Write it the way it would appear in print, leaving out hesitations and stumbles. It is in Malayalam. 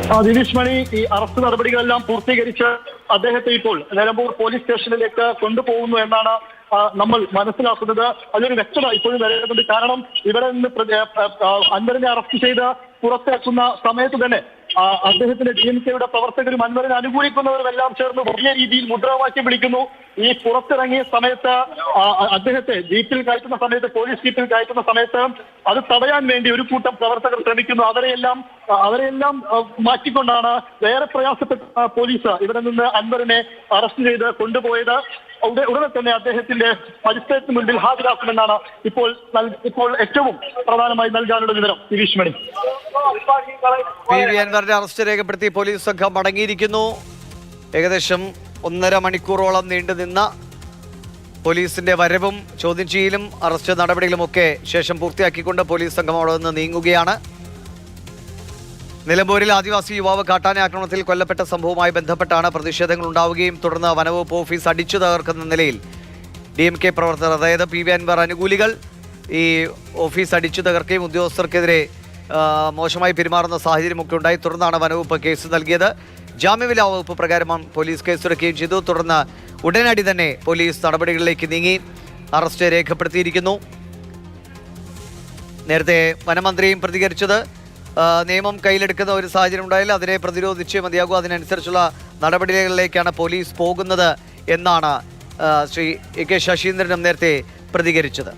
ദിനേശ് മണി, ഈ അറസ്റ്റ് നടപടികളെല്ലാം പൂർത്തീകരിച്ച് അദ്ദേഹത്തെ ഇപ്പോൾ നിലമ്പൂർ പോലീസ് സ്റ്റേഷനിലേക്ക് കൊണ്ടുപോകുന്നു എന്നാണ് നമ്മൾ മനസ്സിലാക്കുന്നത്. അതിലൊരു വ്യക്തത ഇപ്പോഴും വരേണ്ടതുണ്ട്. കാരണം ഇവിടെ നിന്ന് അൻവറിനെ അറസ്റ്റ് ചെയ്ത് പുറത്തിറക്കുന്ന സമയത്ത് തന്നെ അദ്ദേഹത്തിന്റെ DMK-യുടെ പ്രവർത്തകരും അൻവറിനെ അനുകൂലിക്കുന്നവരും എല്ലാം ചേർന്ന് വലിയ രീതിയിൽ മുദ്രാവാക്യം വിളിക്കുന്നു. ഈ പുറത്തിറങ്ങിയ സമയത്ത് അദ്ദേഹത്തെ ജീപ്പിൽ കയറ്റുന്ന സമയത്ത്, പോലീസ് ജീപ്പിൽ കയറ്റുന്ന സമയത്ത് അത് തടയാൻ വേണ്ടി ഒരു കൂട്ടം പ്രവർത്തകർ ശ്രമിക്കുന്നു. അവരെല്ലാം മാറ്റിക്കൊണ്ടാണ് വേറെ പ്രയാസപ്പെട്ട പോലീസ് ഇവിടെ നിന്ന് അൻവറിനെ അറസ്റ്റ് ചെയ്ത് കൊണ്ടുപോയത്. ഉടനെ തന്നെ അദ്ദേഹത്തിന്റെ മജിസ്ട്രേറ്റിന് മുൻപിൽ ഹാജരാക്കുമെന്നാണ് ഇപ്പോൾ ഏറ്റവും പ്രധാനമായി നൽകാനുള്ള വിവരം. ദിനേശ് മണി, PV അൻവറിന്റെ അറസ്റ്റ് രേഖപ്പെടുത്തി പോലീസ് സംഘം മടങ്ങിയിരിക്കുന്നു. ഏകദേശം 1.5 മണിക്കൂറോളം നീണ്ടുനിന്ന പോലീസിന്റെ വരവും ചോദ്യം ചെയ്യലും അറസ്റ്റ് നടപടികളുമൊക്കെ ശേഷം പൂർത്തിയാക്കിക്കൊണ്ട് പോലീസ് സംഘം അവിടെ നിന്ന് നീങ്ങുകയാണ്. നിലമ്പൂരിൽ ആദിവാസി യുവാവ് കാട്ടാന ആക്രമണത്തിൽ കൊല്ലപ്പെട്ട സംഭവവുമായി ബന്ധപ്പെട്ടാണ് പ്രതിഷേധങ്ങൾ ഉണ്ടാവുകയും തുടർന്ന് വനവകുപ്പ് ഓഫീസ് അടിച്ചു തകർക്കുന്ന നിലയിൽ DMK പ്രവർത്തകർ, അതായത് PV അൻവർ അനുകൂലികൾ ഈ ഓഫീസ് അടിച്ചു തകർക്കുകയും ഉദ്യോഗസ്ഥർക്കെതിരെ മോശമായി പെരുമാറുന്ന സാഹചര്യമൊക്കെ ഉണ്ടായി. തുടർന്നാണ് വനവകുപ്പ് കേസ് നൽകിയത്. ജാമ്യമില്ലാ വകുപ്പ് പ്രകാരം പോലീസ് കേസെടുക്കുകയും ചെയ്തു. തുടർന്ന് ഉടനടി തന്നെ പോലീസ് നടപടികളിലേക്ക് നീങ്ങി അറസ്റ്റ് രേഖപ്പെടുത്തിയിരിക്കുന്നു. നേരത്തെ വനമന്ത്രിയും പ്രതികരിച്ചത് നിയമം കയ്യിലെടുക്കുന്ന ഒരു സാഹചര്യം ഉണ്ടായാൽ അതിനെ പ്രതിരോധിച്ച് മതിയാകും, അതിനനുസരിച്ചുള്ള നടപടികളിലേക്കാണ് പോലീസ് പോകുന്നത് എന്നാണ് ശ്രീ AK ശശീന്ദ്രനും നേരത്തെ പ്രതികരിച്ചത്.